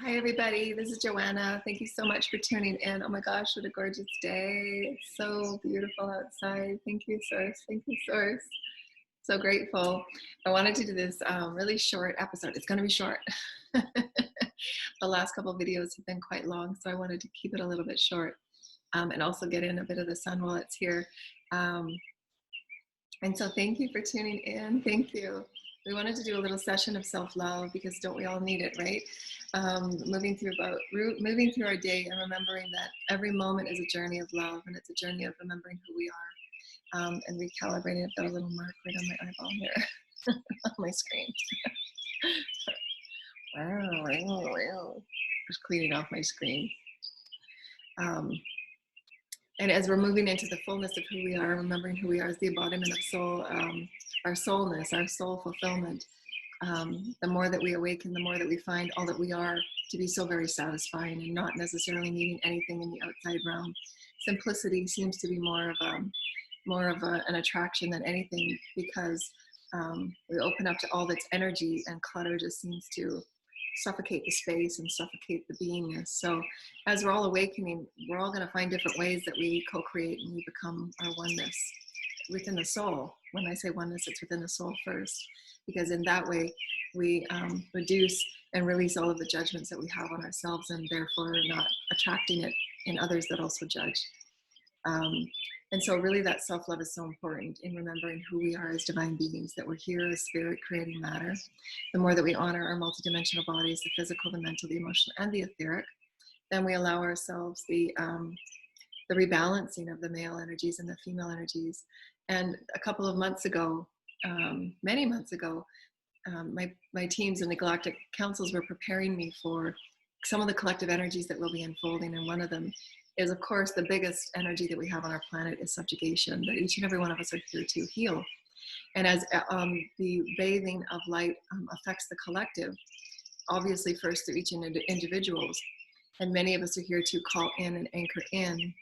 Hi everybody, this is Joanna. Thank you so much for tuning in. Oh my gosh, what a gorgeous day. It's so beautiful outside. Thank you, Source. Thank you, Source. So grateful. I wanted to do this really short episode. It's going to be short. The last couple of videos have been quite long, so I wanted to keep it a little bit short and also get in a bit of the sun while it's here. And so thank you for tuning in. Thank you. We wanted to do a little session of self-love because don't we all need it, right? Moving through our day and remembering that every moment is a journey of love, and it's a journey of remembering who we are and recalibrating. I've got a little mark right on my eyeball here on my screen. Wow. Just cleaning off my screen. And as we're moving into the fullness of who we are, remembering who we are as the embodiment of soul, our soulness, our soul fulfillment, the more that we awaken, the more that we find all that we are to be so very satisfying and not necessarily needing anything in the outside realm. Simplicity seems to be more of an attraction than anything, because we open up to all that's energy, and clutter just seems to suffocate the space and suffocate the beingness. So as we're all awakening, we're all going to find different ways that we co-create and we become our oneness within the soul. When I say oneness, it's within the soul first, because in that way we reduce and release all of the judgments that we have on ourselves, and therefore not attracting it in others that also judge. And so really that self-love is so important in remembering who we are as divine beings, that we're here as spirit creating matter. The more that we honor our multidimensional bodies, the physical, the mental, the emotional, and the etheric, then we allow ourselves the rebalancing of the male energies and the female energies. And a couple of months ago, many months ago, my teams and the galactic councils were preparing me for some of the collective energies that will be unfolding, and one of them is, of course, the biggest energy that we have on our planet is subjugation, that each and every one of us are here to heal. And as the bathing of light affects the collective, obviously first through each individuals, and many of us are here to call in and anchor in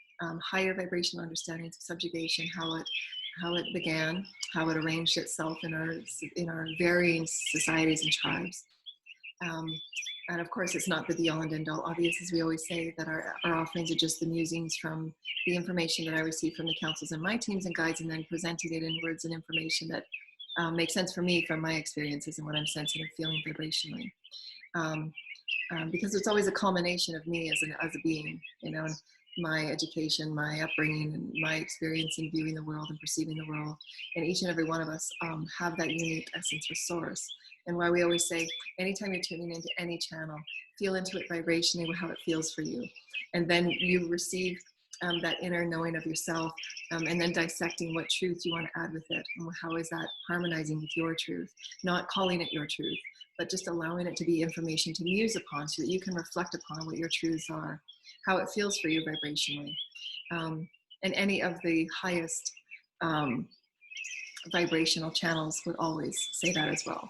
higher vibrational understandings of subjugation, how it began, how it arranged itself in our varying societies and tribes. And of course, it's not the be-all and end-all. Obvious, as we always say, that our offerings are just the musings from the information that I receive from the councils and my teams and guides, and then presenting it in words and information that makes sense for me from my experiences and what I'm sensing and feeling vibrationally. Because it's always a culmination of me as a being, my education, my upbringing, and my experience in viewing the world and perceiving the world. And each and every one of us have that unique essence or source. And why we always say, anytime you're tuning into any channel, feel into it vibrationally, how it feels for you. And then you receive that inner knowing of yourself, and then dissecting what truth you want to add with it, and how is that harmonizing with your truth, not calling it your truth, but just allowing it to be information to muse upon, so that you can reflect upon what your truths are, how it feels for you vibrationally. And any of the highest vibrational channels would always say that as well.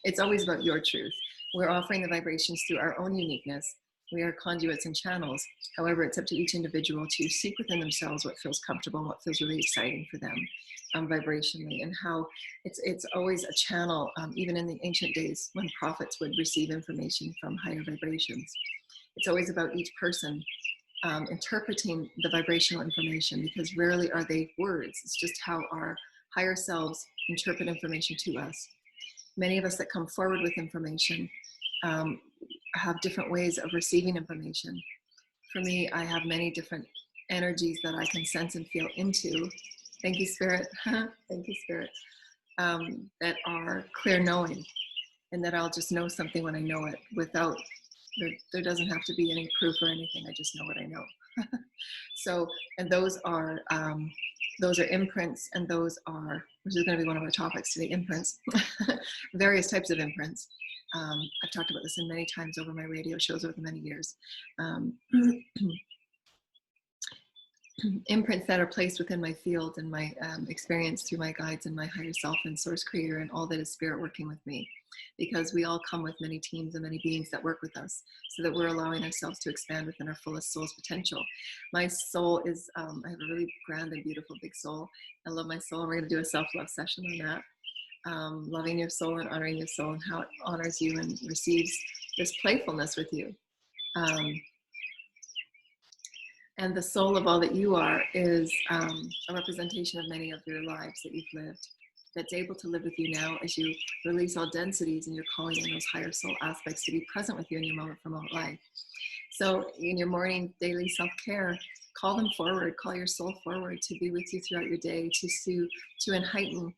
It's always about your truth. We're offering the vibrations through our own uniqueness. We are conduits and channels. However, it's up to each individual to seek within themselves what feels comfortable and what feels really exciting for them vibrationally, and how it's always a channel, even in the ancient days when prophets would receive information from higher vibrations. It's always about each person interpreting the vibrational information, because rarely are they words. It's just how our higher selves interpret information to us. Many of us that come forward with information have different ways of receiving information. For me, I have many different energies that I can sense and feel into. Thank you, Spirit. Thank you, Spirit. That are clear knowing, and that I'll just know something when I know it, without there doesn't have to be any proof or anything. I just know what I know. So, and those are imprints, and which is going to be one of our topics today, imprints. Various types of imprints. I've talked about this in many times over my radio shows over the many years. Imprints that are placed within my field and my experience through my guides and my higher self and source creator and all that is spirit working with me, because we all come with many teams and many beings that work with us, so that we're allowing ourselves to expand within our fullest soul's potential. My soul is, I have a really grand and beautiful big soul. I love my soul. We're going to do a self-love session on that. Loving your soul and honoring your soul, and how it honors you and receives this playfulness with you. And the soul of all that you are is a representation of many of your lives that you've lived, that's able to live with you now as you release all densities and you're calling in those higher soul aspects to be present with you in your moment from moment life. So in your morning daily self-care, call them forward, call your soul forward to be with you throughout your day, to heighten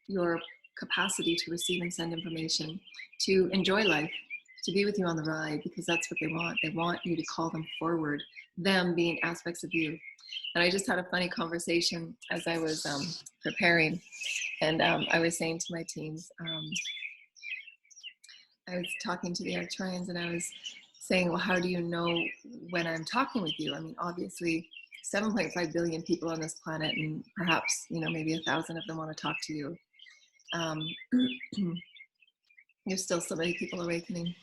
your capacity to receive and send information, to enjoy life, to be with you on the ride, because that's what they want. They want you to call them forward, them being aspects of you. And I just had a funny conversation as I was preparing, and I was saying to my teams, I was talking to the Arcturians, and I was saying, well, how do you know when I'm talking with you? I mean, obviously 7.5 billion people on this planet, and perhaps, you know, maybe 1,000 of them want to talk to you. There's still so many people awakening.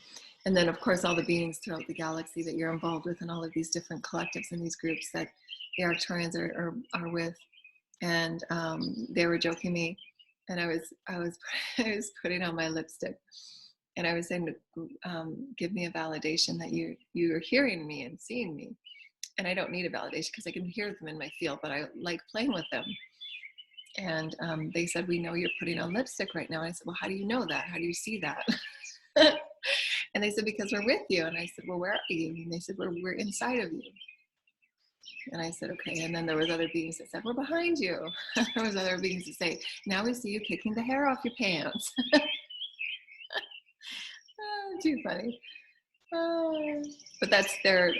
And then, of course, all the beings throughout the galaxy that you're involved with, and all of these different collectives and these groups that the Arcturians are with. And they were joking me, and I was putting on my lipstick, and I was saying, give me a validation that you're hearing me and seeing me. And I don't need a validation because I can hear them in my field, but I like playing with them. And they said, we know you're putting on lipstick right now. And I said, well, how do you know that? How do you see that? And they said, because we're with you. And I said, well, where are you? And they said, we're inside of you. And I said, okay. And then there was other beings that said, we're behind you. There was other beings that say, now we see you kicking the hair off your pants. Oh, too funny. But that's their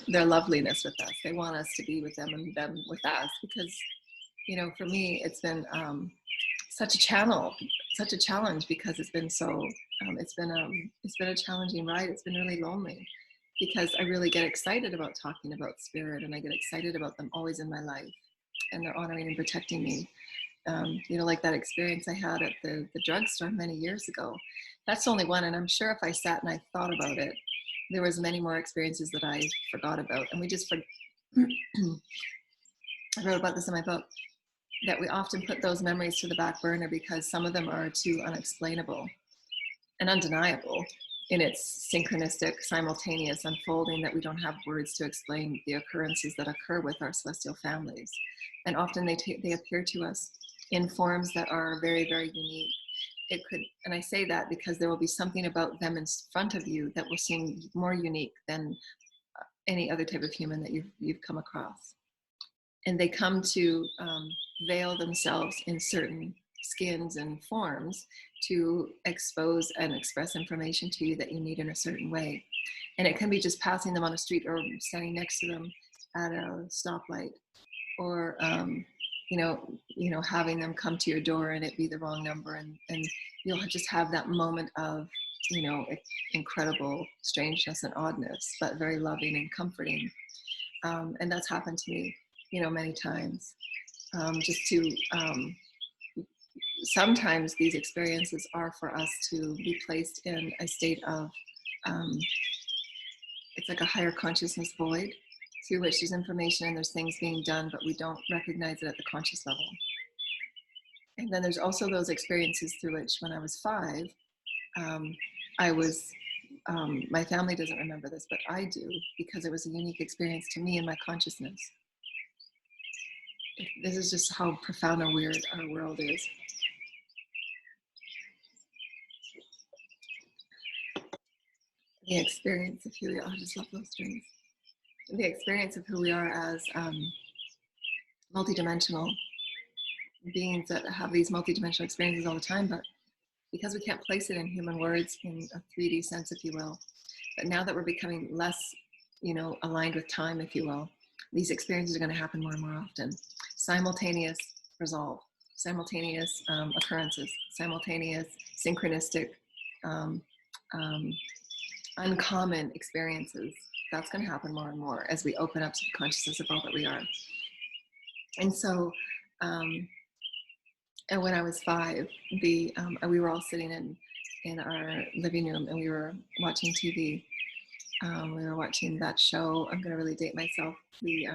loveliness with us. They want us to be with them and them with us, because, you know, for me, it's been such a challenge, because it's been so, it's been a challenging ride. It's been really lonely, because I really get excited about talking about spirit, and I get excited about them always in my life, and they're honoring and protecting me. You know, like that experience I had at the drugstore many years ago. That's only one, and I'm sure if I sat and I thought about it, there was many more experiences that I forgot about. And we just, I wrote about this in my book, that we often put those memories to the back burner because some of them are too unexplainable and undeniable in its synchronistic, simultaneous unfolding, that we don't have words to explain the occurrences that occur with our celestial families. And often they appear to us in forms that are very, very unique. It could, and I say that because there will be something about them in front of you that will seem more unique than any other type of human that you've come across. And they come to veil themselves in certain skins and forms to expose and express information to you that you need in a certain way. And it can be just passing them on a street, or standing next to them at a stoplight, or you know, having them come to your door and it be the wrong number, and you'll just have that moment of, you know, incredible strangeness and oddness, but very loving and comforting. And that's happened to me, you know, many times. Sometimes these experiences are for us to be placed in a state of, it's like a higher consciousness void, through which there's information and there's things being done, but we don't recognize it at the conscious level. And then there's also those experiences through which, when I was 5, I was, my family doesn't remember this, but I do, because it was a unique experience to me in my consciousness. This is just how profound and weird our world is. The experience of who we are, I just love those strings. The experience of who we are as multidimensional beings that have these multidimensional experiences all the time, but because we can't place it in human words, in a 3D sense, if you will. But now that we're becoming less, you know, aligned with time, if you will, these experiences are going to happen more and more often. Simultaneous resolve, simultaneous occurrences, simultaneous synchronistic, uncommon experiences. That's going to happen more and more as we open up to the consciousness of all that we are. And so, and when I was 5, we were all sitting in our living room, and we were watching TV. We were watching that show, I'm going to really date myself, the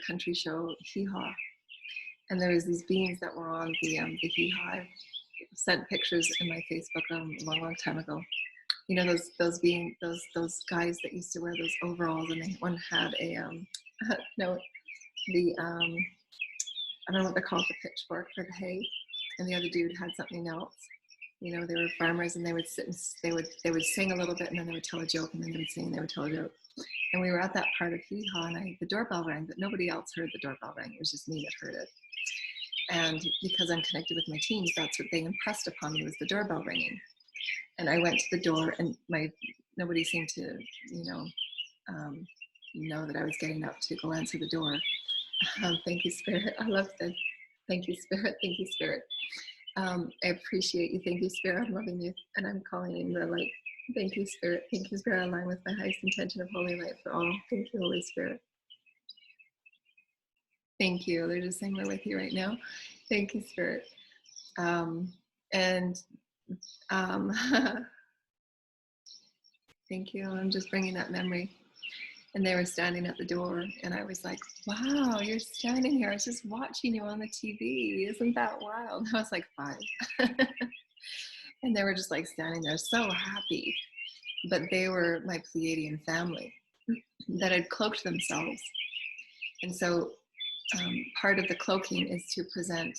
country show Hee Haw. And there was these beings that were on the Hee Haw. I sent pictures in my Facebook a long, long time ago. you know, those guys that used to wear those overalls, and one had a no, the I don't know what they're called, the pitchfork for the hay, and the other dude had something else. You know, they were farmers, and they would sit and they would sing a little bit, and then they would tell a joke, and then they would sing, and they would tell a joke. And we were at that part of Hee Haw, and the doorbell rang, but nobody else heard the doorbell ring. It was just me that heard it. And because I'm connected with my teams, that's what they impressed upon me, was the doorbell ringing. And I went to the door, and nobody seemed to, know that I was getting up to go answer the door. Thank you, Spirit. I love this. Thank you, Spirit. Thank you, Spirit. I appreciate you. Thank you, Spirit. I'm loving you, and I'm calling in the light. Thank you, Spirit. Thank you, Spirit. I align with my highest intention of holy light for all. Thank you, Holy Spirit. Thank you. They're just saying we're with you right now. Thank you, Spirit. Thank you. I'm just bringing that memory. And they were standing at the door, and I was like, wow, you're standing here. I was just watching you on the TV. Isn't that wild? I was like 5. And they were just like standing there so happy. But they were my Pleiadian family that had cloaked themselves. And so part of the cloaking is to present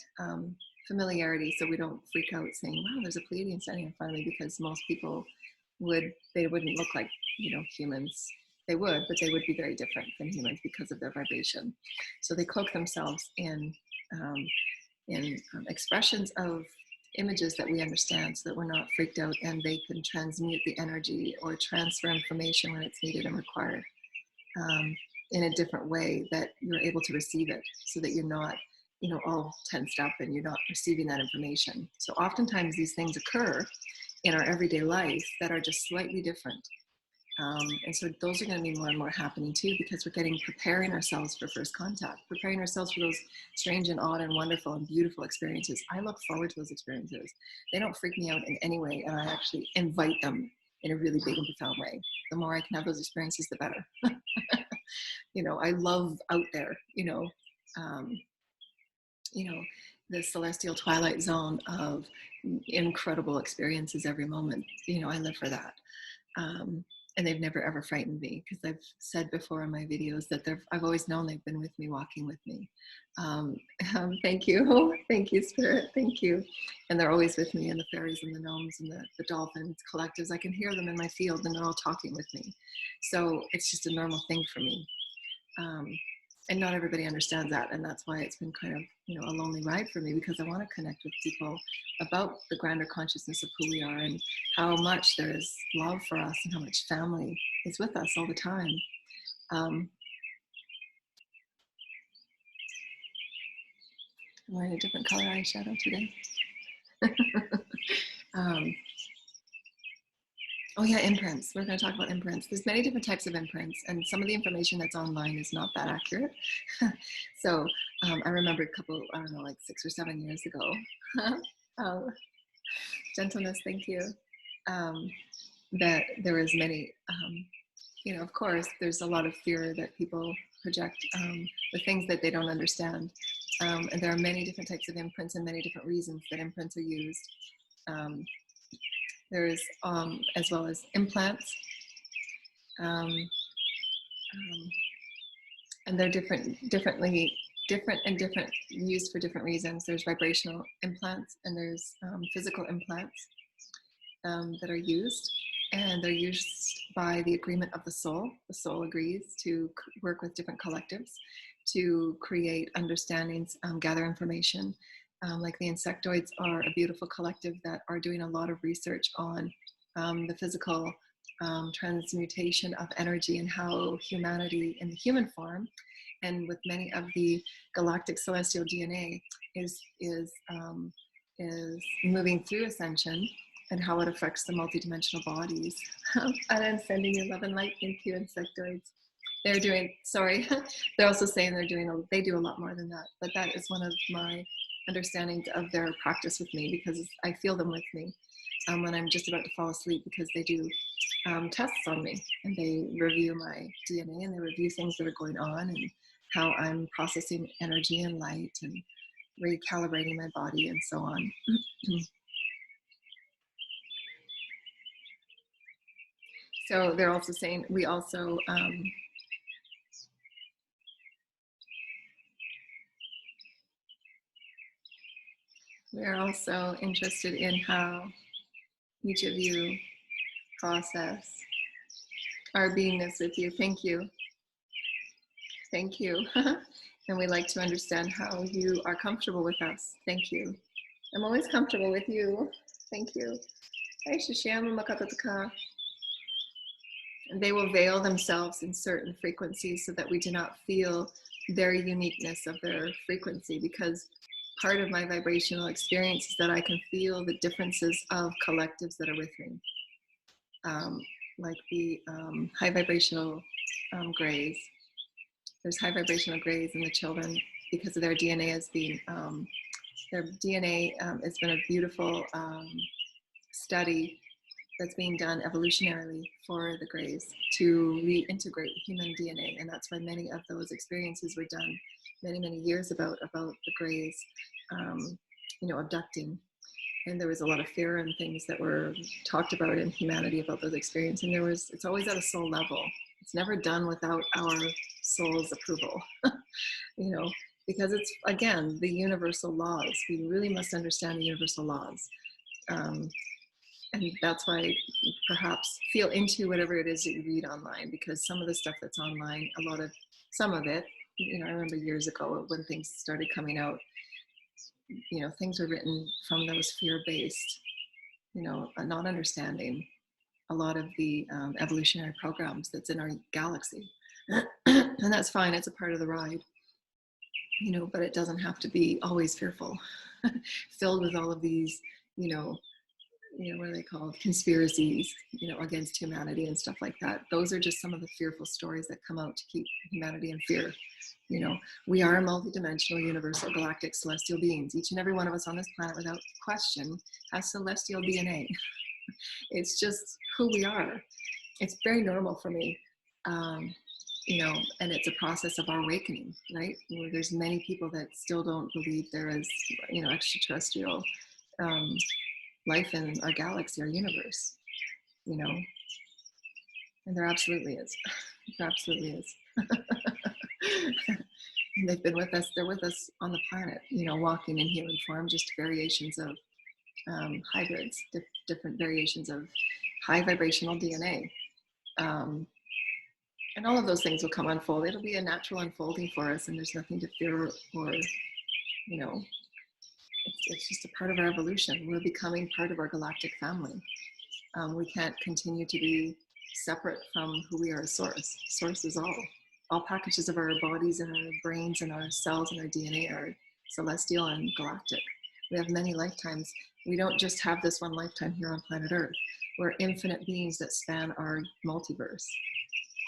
familiarity, so we don't freak out saying, wow, there's a Pleiadian standing in front of me, because most people wouldn't look like, humans. They would, but they would be very different than humans because of their vibration. So they cloak themselves in expressions of images that we understand, so that we're not freaked out, and they can transmute the energy or transfer information when it's needed and required in a different way, that you're able to receive it, so that you're not, all tensed up and you're not receiving that information. So oftentimes these things occur in our everyday life that are just slightly different. And so those are going to be more and more happening too, because we're preparing ourselves for first contact, preparing ourselves for those strange and odd and wonderful and beautiful experiences. I look forward to those experiences. They don't freak me out in any way, and I actually invite them in a really big and profound way. The more I can have those experiences, the better. I love out there, the celestial twilight zone of incredible experiences every moment. I live for that. And they've never ever frightened me, because I've said before in my videos that I've always known they've been with me, walking with me. Thank you. Thank you, Spirit. Thank you. And they're always with me, and the fairies and the gnomes and the dolphins, collectives. I can hear them in my field, and they're all talking with me. So it's just a normal thing for me. And not everybody understands that, and that's why it's been kind of, a lonely ride for me, because I want to connect with people about the grander consciousness of who we are, and how much there is love for us, and how much family is with us all the time. I'm wearing a different color eyeshadow today. Oh yeah, imprints. We're going to talk about imprints. There's many different types of imprints, and some of the information that's online is not that accurate. So I remember a couple, I don't know, like 6 or 7 years ago, gentleness, thank you, that there was many, of course, there's a lot of fear that people project with things that they don't understand. And there are many different types of imprints, and many different reasons that imprints are used. There's as well as implants, and they're different and used for different reasons. There's vibrational implants, and there's physical implants that are used, and they're used by the agreement of the soul. The soul agrees to work with different collectives to create understandings, gather information. Like the insectoids are a beautiful collective that are doing a lot of research on the physical transmutation of energy, and how humanity in the human form, and with many of the galactic celestial DNA, is moving through ascension, and how it affects the multidimensional bodies. And I'm sending you love and light. Thank you, insectoids. They're doing, sorry, they're also saying they do a lot more than that, but that is one of my understandings of their practice with me, because I feel them with me when I'm just about to fall asleep, because they do tests on me, and they review my DNA, and they review things that are going on, and how I'm processing energy and light, and recalibrating my body, and so on. So they're also saying we also we're also interested in how each of you process our beingness with you. Thank you. Thank you. And we like to understand how you are comfortable with us. Thank you. I'm always comfortable with you. Thank you. And they will veil themselves in certain frequencies so that we do not feel their uniqueness of their frequency, because part of my vibrational experience is that I can feel the differences of collectives that are with me. Like the high vibrational grays. There's high vibrational grays in the children because of their DNA as being, their DNA has been a beautiful study that's being done evolutionarily for the grays to reintegrate human DNA. And that's why many of those experiences were done many, many years about the grays, abducting. And there was a lot of fear and things that were talked about in humanity about those experiences. And it's always at a soul level. It's never done without our soul's approval, because it's, again, the universal laws. We really must understand the universal laws. And that's why perhaps feel into whatever it is that you read online, because some of the stuff that's online, some of it, I remember years ago when things started coming out, things were written from those fear-based, not understanding a lot of the evolutionary programs that's in our galaxy. And that's fine, it's a part of the ride, but it doesn't have to be always fearful, filled with all of these, what are they called? Conspiracies, against humanity and stuff like that. Those are just some of the fearful stories that come out to keep humanity in fear. We are multidimensional, universal, galactic, celestial beings. Each and every one of us on this planet, without question, has celestial DNA. It's just who we are. It's very normal for me, and it's a process of our awakening, right? There's many people that still don't believe there is, extraterrestrial life in our galaxy, our universe, and there absolutely is. There absolutely is. And they've been with us, they're with us on the planet, walking in human form, just variations of hybrids, different variations of high vibrational DNA. And all of those things will come unfold. It'll be a natural unfolding for us, and there's nothing to fear or, it's just a part of our evolution. We're becoming part of our galactic family. We can't continue to be separate from who we are as source. Source is all packages of our bodies and our brains and our cells and our DNA are celestial and galactic. We have many lifetimes. We don't just have this one lifetime here on planet Earth. We're infinite beings that span our multiverse.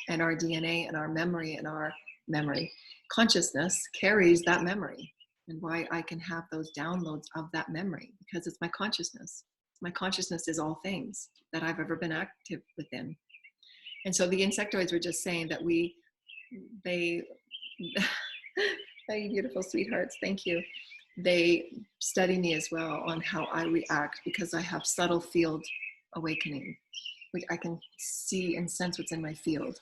And our DNA and our memory consciousness carries that memory. And why I can have those downloads of that memory, because it's my consciousness. My consciousness is all things that I've ever been active within. And so the insectoids were just saying that they, you beautiful sweethearts, thank you. They study me as well on how I react, because I have subtle field awakening, which I can see and sense what's in my field.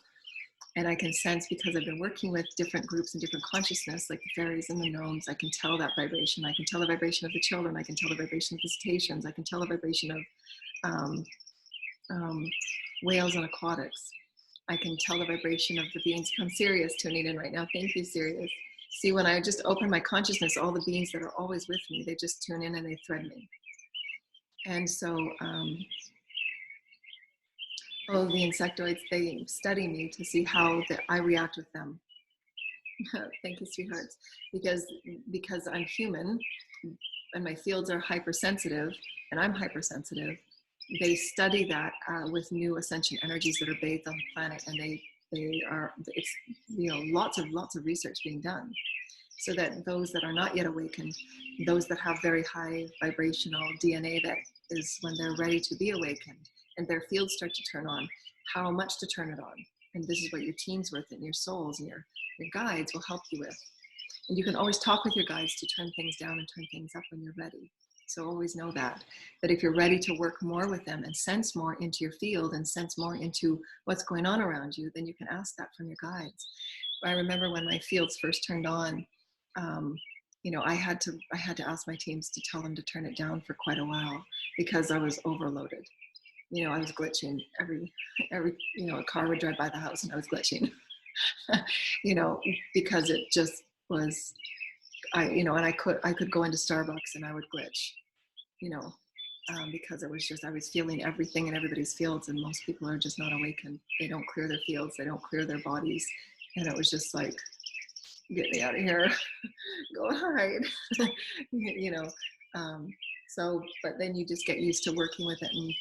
And I can sense, because I've been working with different groups and different consciousness, like the fairies and the gnomes, I can tell that vibration. I can tell the vibration of the children. I can tell the vibration of the cetaceans. I can tell the vibration of whales and aquatics. I can tell the vibration of the beings. Come Sirius tuning in right now. Thank you, Sirius. See, when I just open my consciousness, all the beings that are always with me, they just tune in and they thread me. And so, all of the insectoids, they study me to see how I react with them. Thank you, sweethearts. Because I'm human and my fields are hypersensitive and I'm hypersensitive, they study that with new ascension energies that are bathed on the planet, and it's lots of research being done, so that those that are not yet awakened, those that have very high vibrational DNA, that is when they're ready to be awakened and their fields start to turn on, how much to turn it on. And this is what your teams with and your souls and your guides will help you with. And you can always talk with your guides to turn things down and turn things up when you're ready. So always know that if you're ready to work more with them and sense more into your field and sense more into what's going on around you, then you can ask that from your guides. I remember when my fields first turned on, you know, I had to ask my teams to tell them to turn it down for quite a while because I was overloaded. You know, I was glitching every, you know, a car would drive by the house and I was glitching, you know, because it just was, you know, and I could go into Starbucks and I would glitch, you know, because it was just, I was feeling everything in everybody's fields, and most people are just not awakened. They don't clear their fields, they don't clear their bodies. And it was just like, get me out of here, go hide, you know. So, but then you just get used to working with it and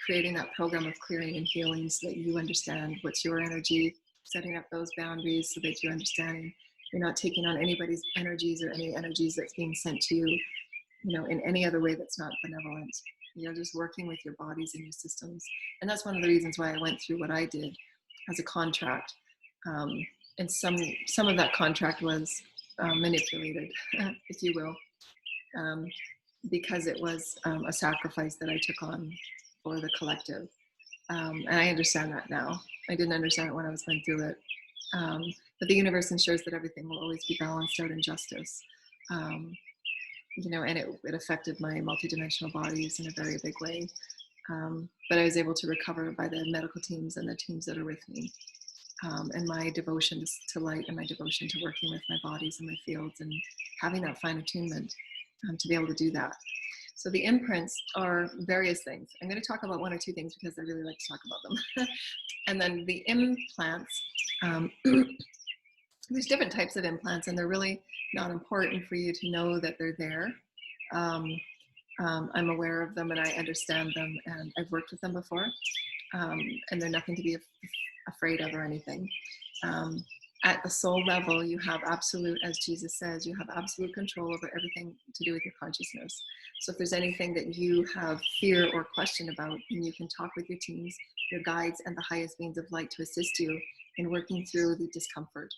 creating that program of clearing and healing so that you understand what's your energy, setting up those boundaries so that you're understanding you're not taking on anybody's energies or any energies that's being sent to you, you know, in any other way that's not benevolent. You're just working with your bodies and your systems. And that's one of the reasons why I went through what I did as a contract. And some of that contract was manipulated, if you will, because it was a sacrifice that I took on for the collective. And I understand that now. I didn't understand it when I was going through it. But the universe ensures that everything will always be balanced out in justice. You know, and it affected my multidimensional bodies in a very big way. But I was able to recover by the medical teams and the teams that are with me. And my devotion to light and my devotion to working with my bodies and my fields and having that fine attunement to be able to do that. So the imprints are various things. I'm going to talk about one or two things because I really like to talk about them. And then the implants, there's different types of implants, and they're really not important for you to know that they're there. I'm aware of them and I understand them, and I've worked with them before, and they're nothing to be afraid of or anything. At the soul level, you have absolute, as Jesus says, you have absolute control over everything to do with your consciousness. So if there's anything that you have fear or question about, then you can talk with your teams, your guides, and the highest beings of light to assist you in working through the discomfort.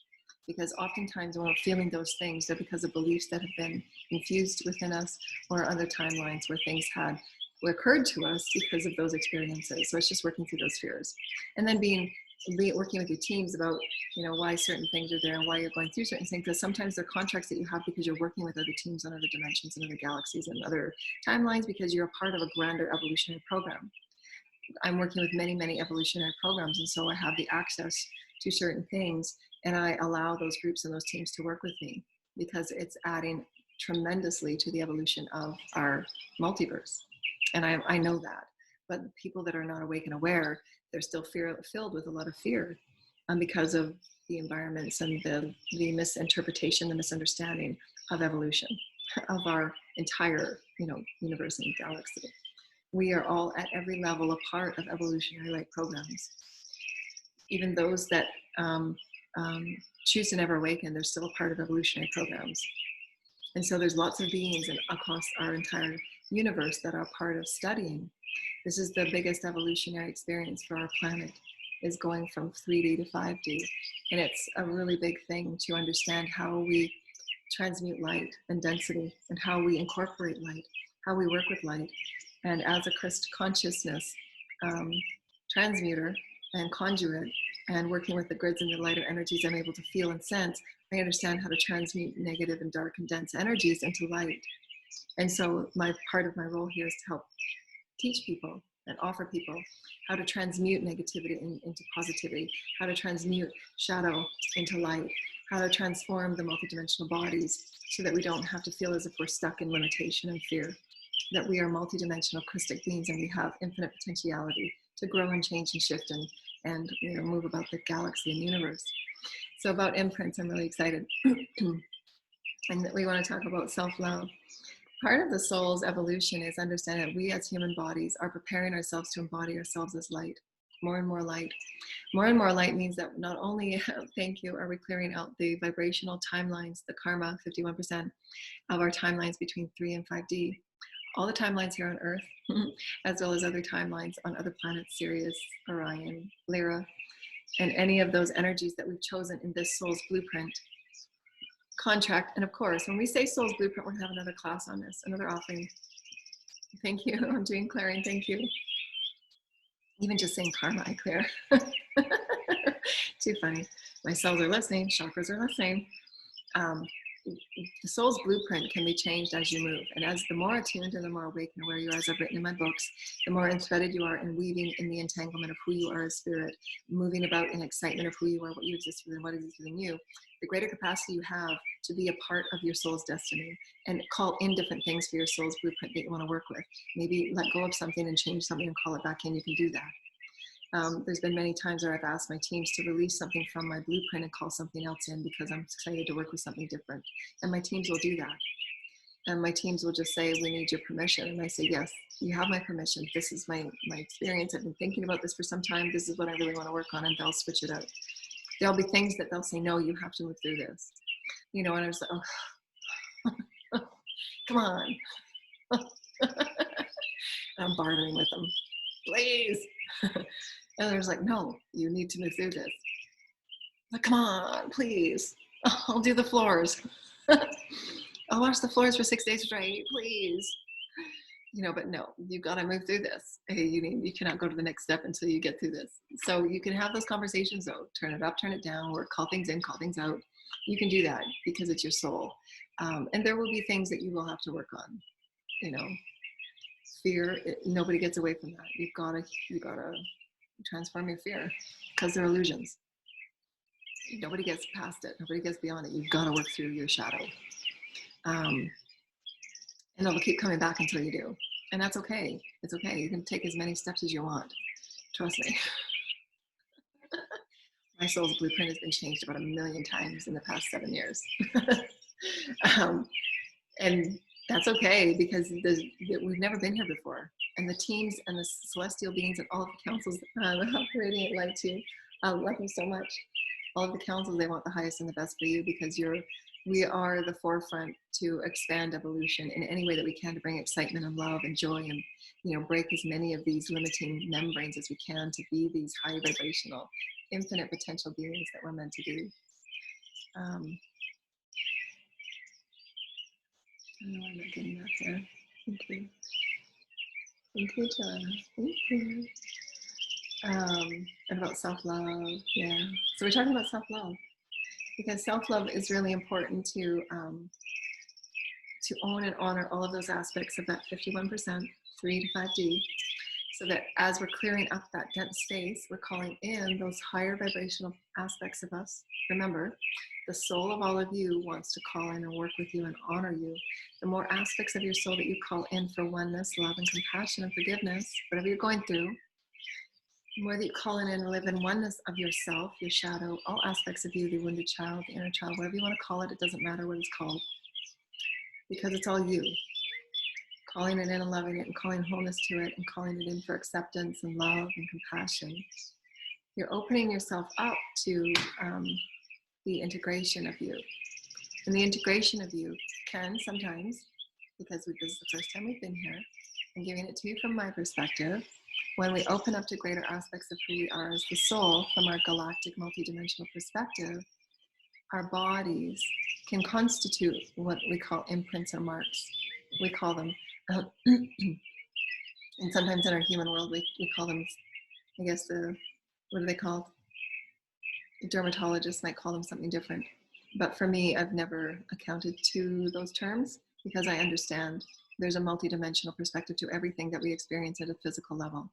Because oftentimes when we're feeling those things, they're because of beliefs that have been infused within us, or other timelines where things had occurred to us because of those experiences. So it's just working through those fears. And then working with your teams about, you know, why certain things are there and why you're going through certain things. Because sometimes they're contracts that you have because you're working with other teams on other dimensions and other galaxies and other timelines because you're a part of a grander evolutionary program. I'm working with many, many evolutionary programs, and so I have the access to certain things, and I allow those groups and those teams to work with me because it's adding tremendously to the evolution of our multiverse. And I know that. But people that are not awake and aware, they're still filled with a lot of fear because of the environments and the misinterpretation, the misunderstanding of evolution, of our entire, you know, universe and galaxy. We are all at every level a part of evolutionary light programs. Even those that choose to never awaken, they're still a part of evolutionary programs. And so there's lots of beings across our entire universe that are part of studying. This is the biggest evolutionary experience for our planet, is going from 3D to 5D. And it's a really big thing to understand how we transmute light and density, and how we incorporate light, how we work with light. And as a consciousness transmuter and conduit, and working with the grids and the lighter energies I'm able to feel and sense, I understand how to transmute negative and dark and dense energies into light. And so part of my role here is to help teach people and offer people how to transmute negativity into positivity, how to transmute shadow into light, how to transform the multidimensional bodies so that we don't have to feel as if we're stuck in limitation and fear, that we are multidimensional Christic beings and we have infinite potentiality to grow and change and shift and you know, move about the galaxy and universe. So about imprints, I'm really excited. And we want to talk about self-love. Part of the soul's evolution is understanding that we as human bodies are preparing ourselves to embody ourselves as light. More and more light. More and more light means that not only, thank you, are we clearing out the vibrational timelines, the karma, 51% of our timelines between 3 and 5D, all the timelines here on Earth, as well as other timelines on other planets, Sirius, Orion, Lyra, and any of those energies that we've chosen in this soul's blueprint contract. And of course, when we say soul's blueprint, we're going to have another class on this, another offering. Thank you. I'm doing clearing. Thank you. Even just saying karma, I clear. Too funny. My cells are listening. Chakras are listening. The soul's blueprint can be changed as you move. And as the more attuned and the more awake and aware you are, as I've written in my books, the more threaded you are in weaving in the entanglement of who you are as spirit, moving about in excitement of who you are, what you exist within, what exists within you, the greater capacity you have to be a part of your soul's destiny and call in different things for your soul's blueprint that you want to work with. Maybe let go of something and change something and call it back in. You can do that. There's been many times where I've asked my teams to release something from my blueprint and call something else in because I'm excited to work with something different. And my teams will do that. And my teams will just say, we need your permission. And I say, yes, you have my permission. This is my experience. I've been thinking about this for some time. This is what I really want to work on. And they'll switch it out. There'll be things that they'll say, no, you have to move through this. You know, and I'm just like, oh, come on. I'm bartering with them. Please. And there's like, no, you need to move through this. Like, come on, please. I'll do the floors. I'll wash the floors for 6 days straight, please. You know, but no, you've got to move through this. Hey, you cannot go to the next step until you get through this. So you can have those conversations though. Turn it up, turn it down, or call things in, call things out. You can do that because it's your soul. And there will be things that you will have to work on. You know, fear, nobody gets away from that. You've got to transform your fear because they're illusions. Nobody gets past it. Nobody gets beyond it. You've got to work through your shadow. And it'll keep coming back until you do. And that's okay. It's okay. You can take as many steps as you want. Trust me. My soul's blueprint has been changed about 1 million times in the past 7 years. And that's okay because we've never been here before. And the teams and the celestial beings and all of the councils radiate light to you. I love you so much. All of the councils, they want the highest and the best for you because we are the forefront to expand evolution in any way that we can to bring excitement and love and joy and, you know, break as many of these limiting membranes as we can to be these high vibrational, infinite potential beings that we're meant to be. I know I'm not getting that there. Thank you. Thank you, Joanna. Thank you. And about self-love, yeah. So we're talking about self-love because self-love is really important to own and honor all of those aspects of that 51%, 3 to 5D, so that as we're clearing up that dense space, we're calling in those higher vibrational aspects of us. Remember, the soul of all of you wants to call in and work with you and honor you. The more aspects of your soul that you call in for oneness, love, and compassion and forgiveness, whatever you're going through, the more that you call in and live in oneness of yourself, your shadow, all aspects of you, the wounded child, the inner child, whatever you want to call it, it doesn't matter what it's called, because it's all you. Calling it in and loving it and calling wholeness to it and calling it in for acceptance and love and compassion. You're opening yourself up to the integration of you. And the integration of you can sometimes, because this is the first time we've been here, I'm giving it to you from my perspective, when we open up to greater aspects of who we are as the soul from our galactic multidimensional perspective, our bodies can constitute what we call imprints or marks. We call them, and sometimes in our human world, we call them, I guess, what are they called? The dermatologists might call them something different. But for me, I've never accounted to those terms because I understand there's a multidimensional perspective to everything that we experience at a physical level.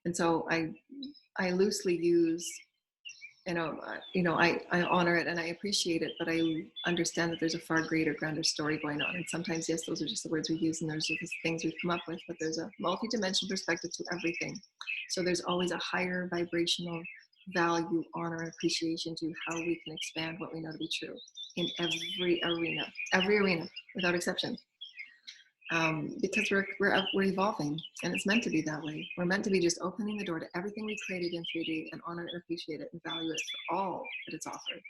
And so I loosely use, I honor it and I appreciate it, but I understand that there's a far greater, grander story going on. And sometimes, yes, those are just the words we use and there's just things we've come up with, but there's a multi-dimensional perspective to everything. So there's always a higher vibrational value, honor, and appreciation to how we can expand what we know to be true in every arena, without exception. Because we're evolving, and it's meant to be that way. We're meant to be just opening the door to everything we created in 3D and honor and appreciate it and value it for all that it's offered,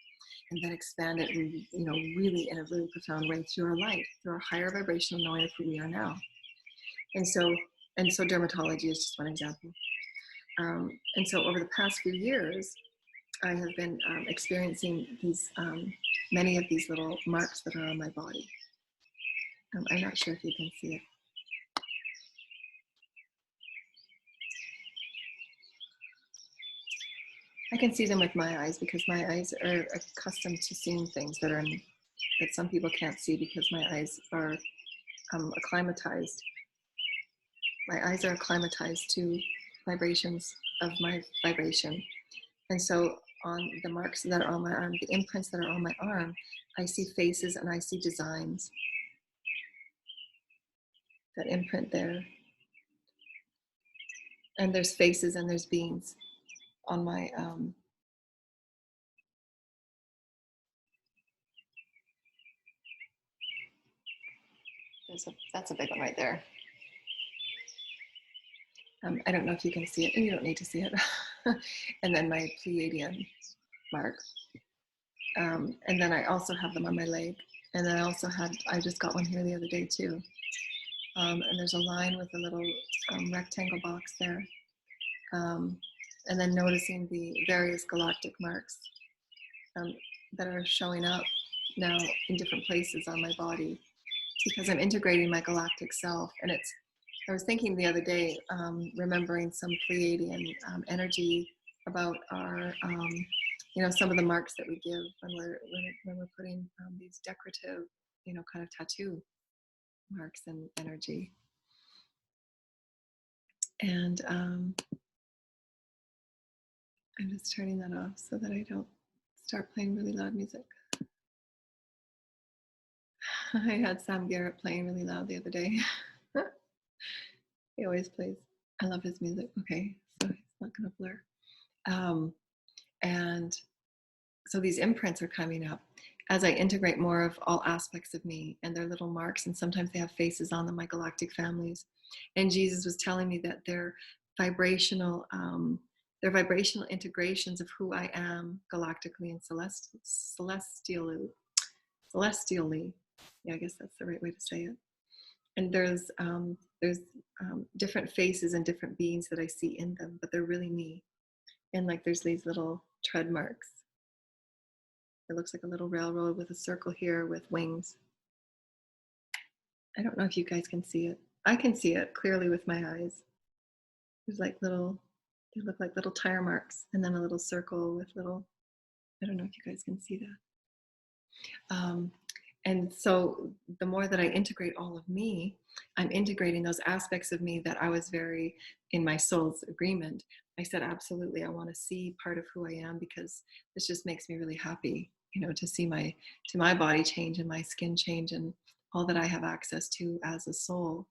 and then expand it, really in a really profound way through our light, through our higher vibrational knowing of who we are now. And so dermatology is just one example. And so over the past few years, I have been experiencing these many of these little marks that are on my body. I'm not sure if you can see it. I can see them with my eyes because my eyes are accustomed to seeing things that are that some people can't see because my eyes are acclimatized. My eyes are acclimatized to vibrations of my vibration. And so on the marks that are on my arm, the imprints that are on my arm, I see faces and I see designs. That imprint there. And there's faces and there's beings on my that's a big one right there. I don't know if you can see it, and you don't need to see it. And then my Pleiadian mark. And then I also have them on my leg. And then I just got one here the other day too. And there's a line with a little rectangle box there. And then noticing the various galactic marks that are showing up now in different places on my body, because I'm integrating my galactic self. And I was thinking the other day, remembering some Pleiadian energy about our, some of the marks that we give when we're putting these decorative, kind of tattoo marks and energy. And I'm just turning that off so that I don't start playing really loud music. I had Sam Garrett playing really loud the other day. He always plays. I love his music. Okay, so it's not going to blur. And so these imprints are coming up as I integrate more of all aspects of me, and their little marks, and sometimes they have faces on them, my galactic families. And Jesus was telling me that they're vibrational integrations of who I am galactically and celestially. Yeah, I guess that's the right way to say it. And there's different faces and different beings that I see in them, but they're really me. And like there's these little tread marks. It looks like a little railroad with a circle here with wings. I don't know if you guys can see it. I can see it clearly with my eyes. There's like they look like little tire marks, and then a little circle with little, I don't know if you guys can see that. And so the more that I integrate all of me, I'm integrating those aspects of me that I was very in my soul's agreement. I said, absolutely, I want to see part of who I am, because this just makes me really happy, to see my body change and my skin change and all that I have access to as a soul.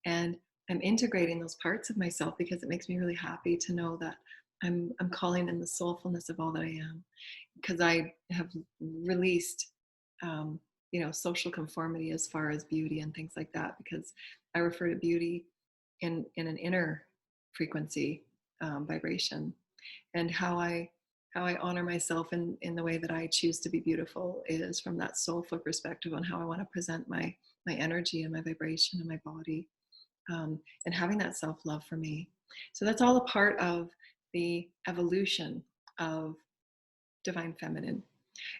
And I'm integrating those parts of myself because it makes me really happy to know that I'm calling in the soulfulness of all that I am, because I have released social conformity as far as beauty and things like that, because I refer to beauty in an inner frequency vibration, and how I honor myself in the way that I choose to be beautiful is from that soulful perspective on how I want to present my energy and my vibration and my body, and having that self-love for me. So that's all a part of the evolution of divine feminine.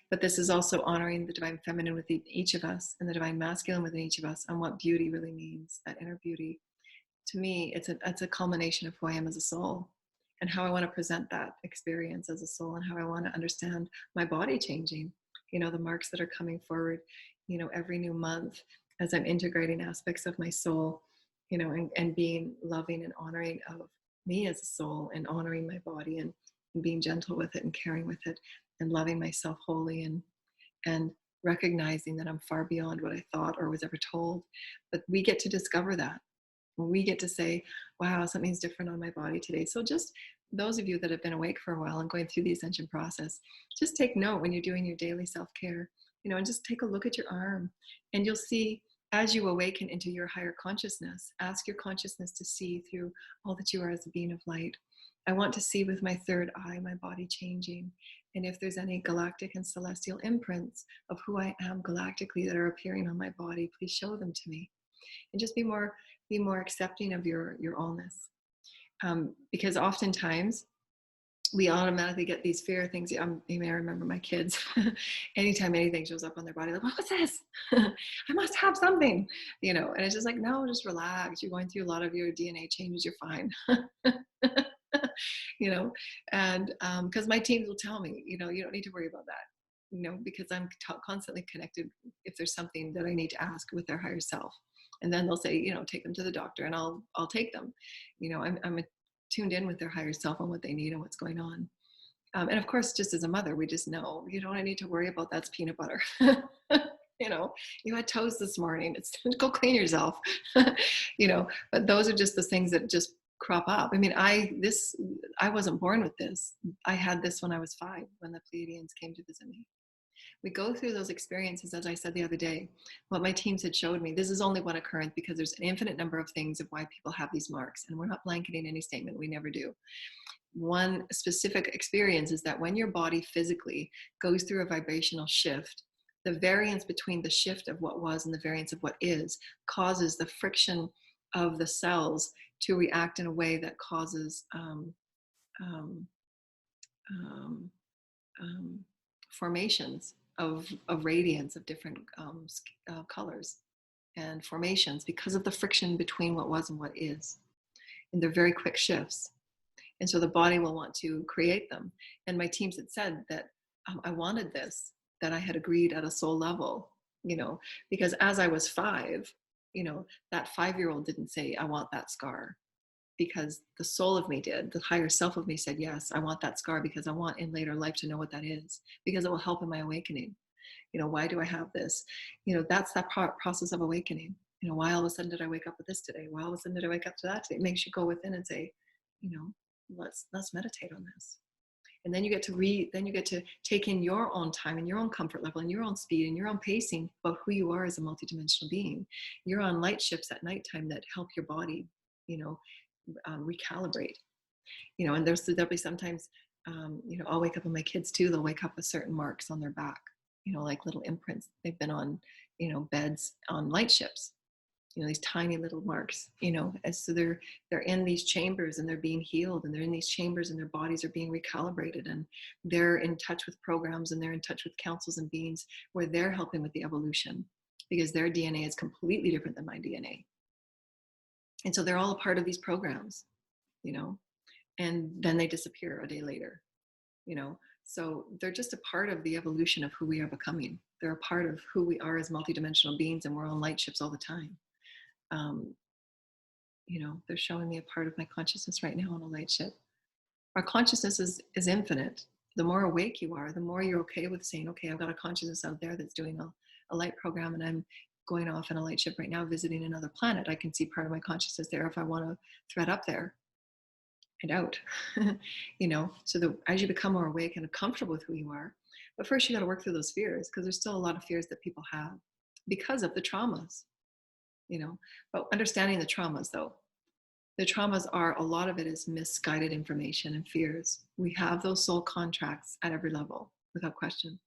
But this is also honoring the divine feminine within each of us and the divine masculine within each of us, and what beauty really means, that inner beauty. To me, it's a culmination of who I am as a soul, and how I want to present that experience as a soul, and how I want to understand my body changing, the marks that are coming forward, every new month as I'm integrating aspects of my soul, and being loving and honoring of me as a soul, and honoring my body, and being gentle with it and caring with it, and loving myself wholly, and recognizing that I'm far beyond what I thought or was ever told. But we get to discover that. We get to say, wow, something's different on my body today. So just those of you that have been awake for a while and going through the ascension process, just take note when you're doing your daily self-care, and just take a look at your arm, and you'll see, as you awaken into your higher consciousness, ask your consciousness to see through all that you are as a being of light. I want to see with my third eye my body changing. And if there's any galactic and celestial imprints of who I am galactically that are appearing on my body, please show them to me. And just be more accepting of your allness. Because oftentimes we automatically get these fear things. You may remember my kids. Anytime anything shows up on their body, like, what was this? I must have something, and it's just like, no, just relax. You're going through a lot of your DNA changes. You're fine. you know, and because my teams will tell me, you know, you don't need to worry about that, you know, because I'm constantly connected if there's something that I need to ask with their higher self. And then they'll say, you know, take them to the doctor, and I'll take them. You know, I'm tuned in with their higher self on what they need and what's going on. And of course, just as a mother, we just know you don't need to worry about that's peanut butter. You know, you had toast this morning. It's go clean yourself. You know, but those are just the things that just crop up. I mean, I wasn't born with this. I had this when I was 5, when the Pleiadians came to visit me. We go through those experiences, as I said the other day. What my teams had showed me, this is only one occurrence because there's an infinite number of things of why people have these marks, and we're not blanketing any statement. We never do. One specific experience is that when your body physically goes through a vibrational shift, the variance between the shift of what was and the variance of what is causes the friction of the cells to react in a way that causes um, formations of radiance of different colors and formations because of the friction between what was and what is. And they're very quick shifts. And so the body will want to create them. And my teams had said that I wanted this, that I had agreed at a soul level, you know, because as I was 5, you know, that 5-year-old didn't say, I want that scar, because the soul of me did. The higher self of me said, yes, I want that scar because I want in later life to know what that is, because it will help in my awakening. You know, why do I have this? You know, that's that process of awakening. You know, why all of a sudden did I wake up with this today? Why all of a sudden did I wake up to that today? It makes you go within and say, you know, let's meditate on this. And then you get to read, then you get to take in your own time and your own comfort level and your own speed and your own pacing about who you are as a multidimensional being. You're on light shifts at nighttime that help your body, you know, recalibrate. You know, and there'll be sometimes, you know, I'll wake up, and my kids too, they'll wake up with certain marks on their back, you know, like little imprints. They've been on, you know, beds on light ships, you know, these tiny little marks, you know, as so they're in these chambers and they're being healed, and they're in these chambers and their bodies are being recalibrated, and they're in touch with programs, and they're in touch with councils and beings where they're helping with the evolution, because their DNA is completely different than my DNA. And so they're all a part of these programs, you know, and then they disappear a day later, you know. So they're just a part of the evolution of who we are becoming. They're a part of who we are as multidimensional beings, and we're on light ships all the time. You know, they're showing me a part of my consciousness right now on a light ship. Our consciousness is infinite. The more awake you are, the more you're okay with saying, okay, I've got a consciousness out there that's doing a light program, and I'm going off in a light ship right now, visiting another planet. I can see part of my consciousness there if I want to thread up there and out. You know, so that as you become more awake and comfortable with who you are, but first you got to work through those fears, because there's still a lot of fears that people have because of the traumas, you know. But understanding the traumas, though, the traumas are, a lot of it is misguided information and fears. We have those soul contracts at every level without question.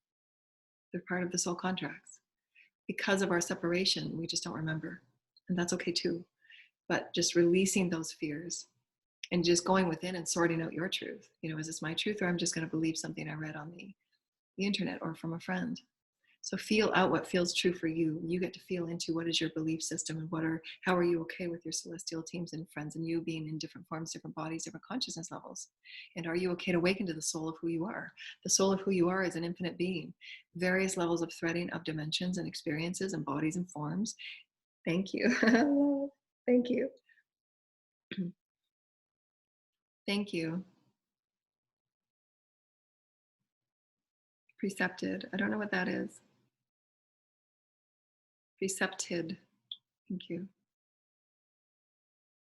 They're part of the soul contracts. Because of our separation, we just don't remember, and that's okay too. But just releasing those fears and just going within and sorting out your truth. You know, is this my truth, or I'm just going to believe something I read on the internet or from a friend? So feel out what feels true for you. You get to feel into what is your belief system, and how are you okay with your celestial teams and friends, and you being in different forms, different bodies, different consciousness levels. And are you okay to awaken to the soul of who you are? The soul of who you are is an infinite being, various levels of threading of dimensions and experiences and bodies and forms. Thank you. Thank you. Thank you. Precepted. I don't know what that is. Precepted. Thank you.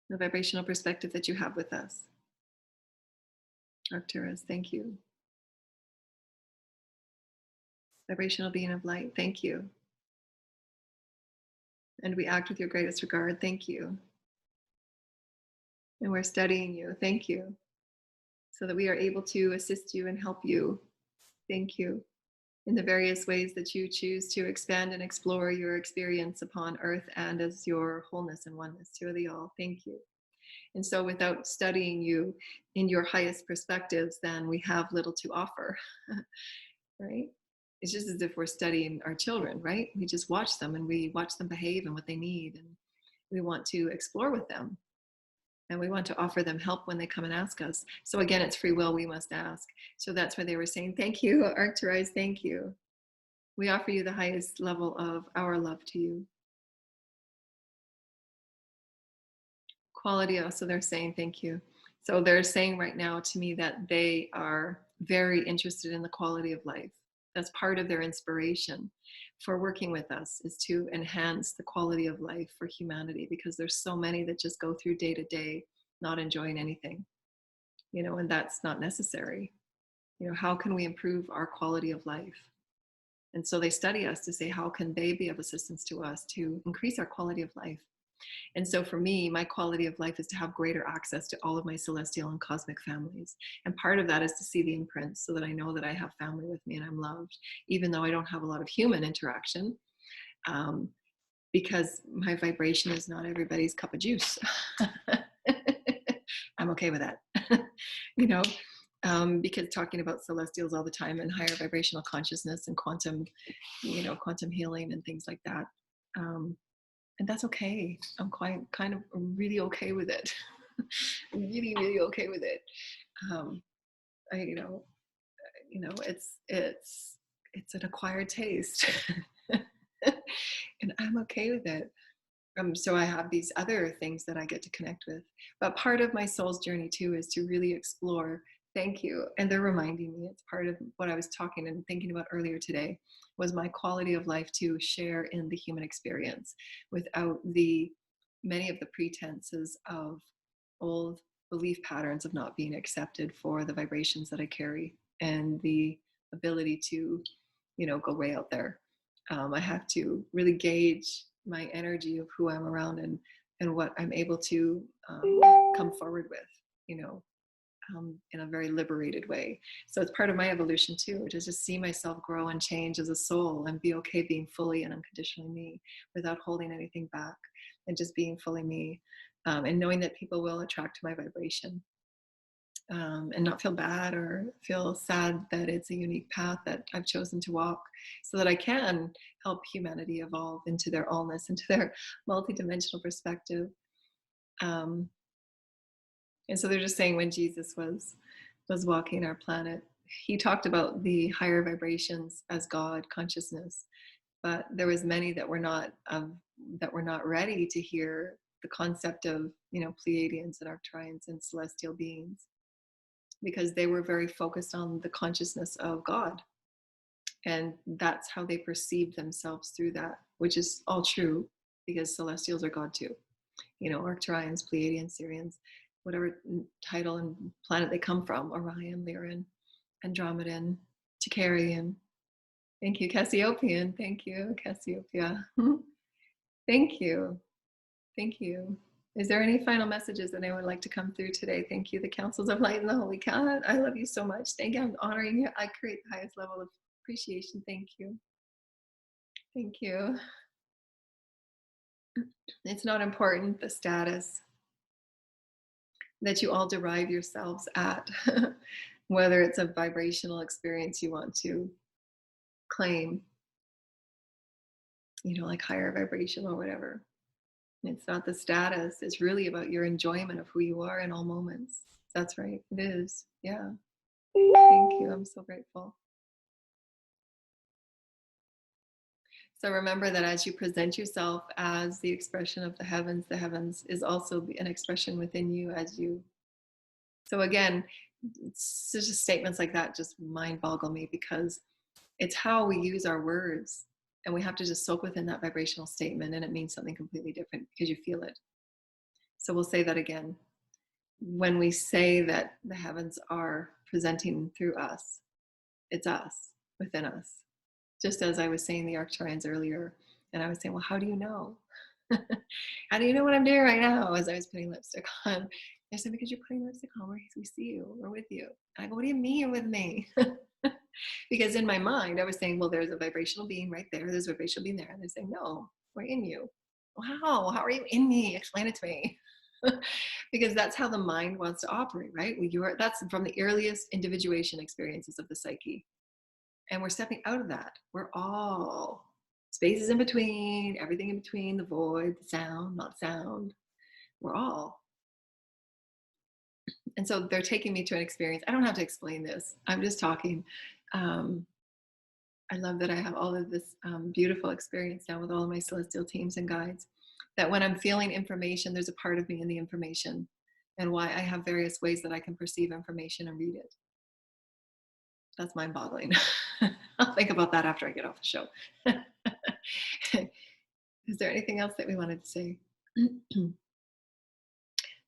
The vibrational perspective that you have with us. Arcturus, thank you. Vibrational being of light, thank you. And we act with your greatest regard, thank you. And we're studying you, thank you. So that we are able to assist you and help you, thank you. In the various ways that you choose to expand and explore your experience upon earth and as your wholeness and oneness to the all, thank you. And so without studying you in your highest perspectives, then we have little to offer, right? It's just as if we're studying our children, right? We just watch them and we watch them behave and what they need. And we want to explore with them. And we want to offer them help when they come and ask us. So again, it's free will, we must ask. So that's why they were saying, thank you, Arcturize, thank you. We offer you the highest level of our love to you. Quality, so they're saying thank you. So they're saying right now to me that they are very interested in the quality of life. That's part of their inspiration for working with us, is to enhance the quality of life for humanity, because there's so many that just go through day to day not enjoying anything, you know, and that's not necessary. You know, how can we improve our quality of life? And so they study us to say, how can they be of assistance to us to increase our quality of life? And so for me, my quality of life is to have greater access to all of my celestial and cosmic families. And part of that is to see the imprints, so that I know that I have family with me and I'm loved, even though I don't have a lot of human interaction, because my vibration is not everybody's cup of juice. I'm okay with that, you know, because talking about celestials all the time and higher vibrational consciousness and quantum, you know, quantum healing and things like that. And that's okay. I'm kind of really okay with it. Really, really okay with it. I, it's an acquired taste, and I'm okay with it. So I have these other things that I get to connect with. But part of my soul's journey too is to really explore. Thank you. And they're reminding me, it's part of what I was talking and thinking about earlier today, was my quality of life to share in the human experience without the many of the pretenses of old belief patterns of not being accepted for the vibrations that I carry, and the ability to, you know, go way out there. I have to really gauge my energy of who I'm around, and what I'm able to come forward with, you know, in a very liberated way. So it's part of my evolution too, to just see myself grow and change as a soul, and be okay being fully and unconditionally me without holding anything back, and just being fully me, and knowing that people will attract to my vibration. And not feel bad or feel sad that it's a unique path that I've chosen to walk, so that I can help humanity evolve into their allness, into their multidimensional perspective. And so they're just saying, when Jesus was walking our planet, he talked about the higher vibrations as God consciousness, but there was many that were not ready to hear the concept of, you know, Pleiadians and Arcturians and celestial beings, because they were very focused on the consciousness of God. And that's how they perceived themselves through that, which is all true, because celestials are God too. You know, Arcturians, Pleiadians, Sirians, whatever title and planet they come from, Orion, Lyran, Andromedan, Chakarian. Thank you, Cassiopean. Thank you, Cassiopeia. Thank you. Thank you. Is there any final messages that anyone would like to come through today? Thank you, the Councils of Light and the Holy Cat. I love you so much. Thank you. I'm honoring you. I create the highest level of appreciation. Thank you. Thank you. It's not important, the status that you all derive yourselves at, whether it's a vibrational experience you want to claim, you know, like higher vibration or whatever. It's not the status. It's really about your enjoyment of who you are in all moments. That's right. It is. Yeah. Thank you. I'm so grateful. So remember that as you present yourself as the expression of the heavens is also an expression within you as you. So again, it's just statements like that just mind boggle me, because it's how we use our words, and we have to just soak within that vibrational statement, and it means something completely different because you feel it. So we'll say that again. When we say that the heavens are presenting through us, it's us, within us. Just as I was saying the Arcturians earlier, and I was saying, well, how do you know? How do you know what I'm doing right now? As I was putting lipstick on, I said, because you're putting lipstick on, we see you, we're with you. And I go, what do you mean you're with me? Because in my mind, I was saying, well, there's a vibrational being right there. There's a vibrational being there. And they're saying, no, we're in you. Wow, how are you in me? Explain it to me. Because that's how the mind wants to operate, right? That's from the earliest individuation experiences of the psyche. And we're stepping out of that. We're all spaces in between, everything in between, the void, the sound, not sound. We're all. And so they're taking me to an experience. I don't have to explain this. I'm just talking. Um, I love that I have all of this beautiful experience now with all of my celestial teams and guides. That when I'm feeling information, there's a part of me in the information, and why I have various ways that I can perceive information and read it. That's mind-boggling. I'll think about that after I get off the show. Is there anything else that we wanted to say?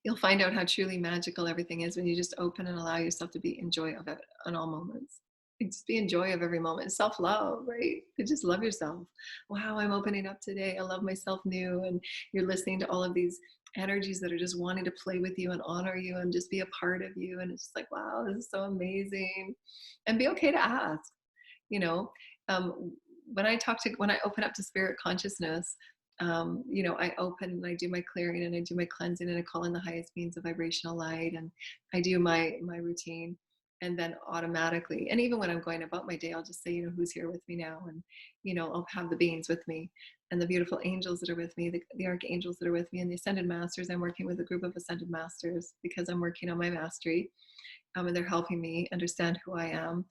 You'll find out how truly magical everything is when you just open and allow yourself to be in joy of it in all moments. Just be in joy of every moment. Self-love, right? To just love yourself. Wow, I'm opening up today. I love myself new. And you're listening to all of these energies that are just wanting to play with you and honor you and just be a part of you. And it's just like, wow, this is so amazing. And be okay to ask. You know, when I open up to spirit consciousness, I open and I do my clearing and I do my cleansing and I call in the highest beings of vibrational light and I do my routine, and then automatically, and even when I'm going about my day, I'll just say, who's here with me now, and I'll have the beings with me and the beautiful angels that are with me, the archangels that are with me, and the ascended masters. I'm working with a group of ascended masters because I'm working on my mastery, and they're helping me understand who I am,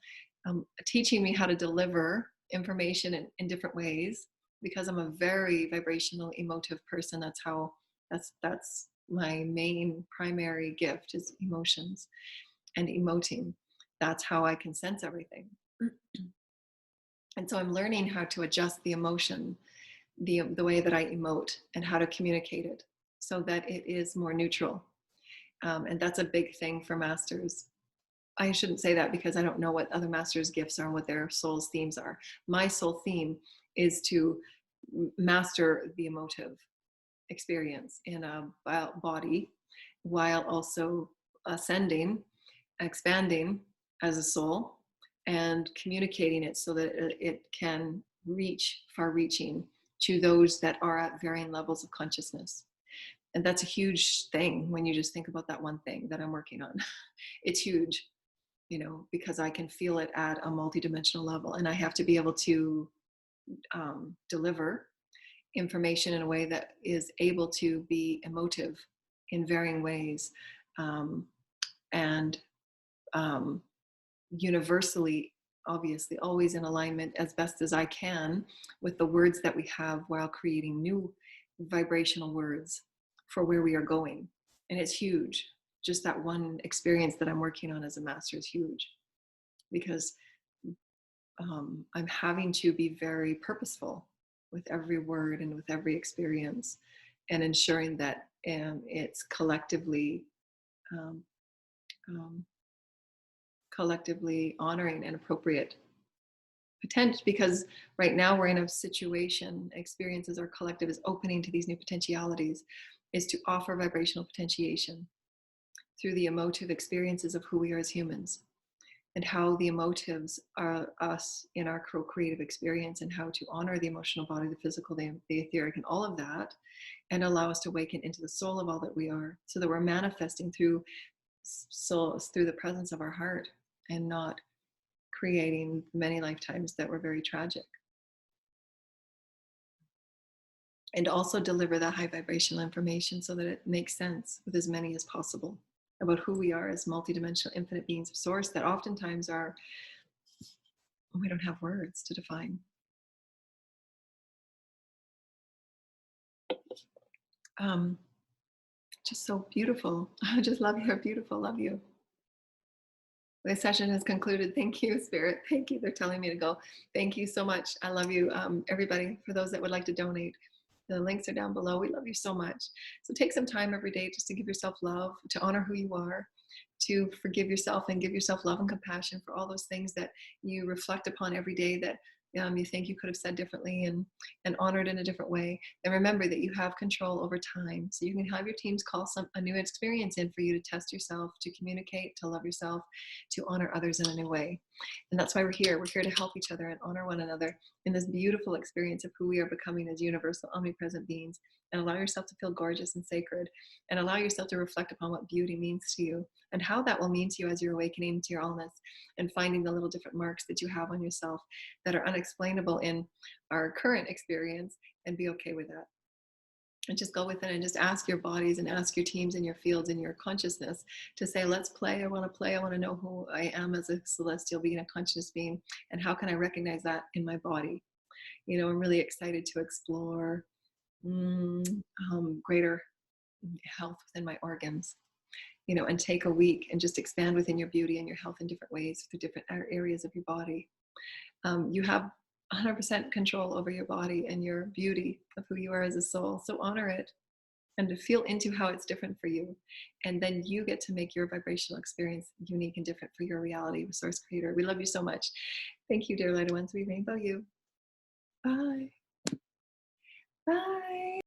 teaching me how to deliver information in different ways, because I'm a very vibrational, emotive person. That's my main primary gift, is emotions and emoting. That's how I can sense everything. And so I'm learning how to adjust the emotion, the way that I emote, and how to communicate it so that it is more neutral. And that's a big thing for masters. I shouldn't say that because I don't know what other masters' gifts are and what their soul's themes are. My soul theme is to master the emotive experience in a body, while also ascending, expanding as a soul, and communicating it so that it can reach far-reaching to those that are at varying levels of consciousness. And that's a huge thing when you just think about that one thing that I'm working on. It's huge, because I can feel it at a multidimensional level, and I have to be able to deliver information in a way that is able to be emotive in varying ways, and universally, obviously, always in alignment as best as I can with the words that we have, while creating new vibrational words for where we are going. And it's huge. Just that one experience that I'm working on as a master is huge, because I'm having to be very purposeful with every word and with every experience, and ensuring that it's collectively um, um, collectively honoring and appropriate potential. Because right now we're in a situation, experiences, our collective is opening to these new potentialities, is to offer vibrational potentiation through the emotive experiences of who we are as humans, and how the emotives are us in our co-creative experience, and how to honor the emotional body, the physical, the etheric, and all of that, and allow us to awaken into the soul of all that we are, so that we're manifesting through the presence of our heart, and not creating many lifetimes that were very tragic. And also deliver that high vibrational information so that it makes sense with as many as possible, about who we are as multidimensional infinite beings of source, that oftentimes we don't have words to define. Just so beautiful. I just love you. You're beautiful. Love you. The session is concluded. Thank you, Spirit. Thank you. They're telling me to go. Thank you so much. I love you, everybody. For those that would like to donate, the links are down below. We love you so much. So take some time every day just to give yourself love, to honor who you are, to forgive yourself and give yourself love and compassion for all those things that you reflect upon every day that you think you could have said differently, and honored in a different way. And remember that you have control over time. So you can have your teams call a new experience in for you to test yourself, to communicate, to love yourself, to honor others in a new way. And that's why we're here. We're here to help each other and honor one another in this beautiful experience of who we are becoming as universal, omnipresent beings. And allow yourself to feel gorgeous and sacred, and allow yourself to reflect upon what beauty means to you, and how that will mean to you as you're awakening to your allness, and finding the little different marks that you have on yourself that are unexplainable in our current experience, and be okay with that. And just go within and just ask your bodies and ask your teams and your fields and your consciousness to say, let's play. I want to play. I want to know who I am as a celestial being, a conscious being, and how can I recognize that in my body? You know, I'm really excited to explore greater health within my organs, you know, and take a week and just expand within your beauty and your health in different ways through different areas of your body. You have 100% control over your body and your beauty of who you are as a soul. So honor it and to feel into how it's different for you. And then you get to make your vibrational experience unique and different for your reality, Source Creator. We love you so much. Thank you, dear light ones. We rainbow you. Bye. Bye.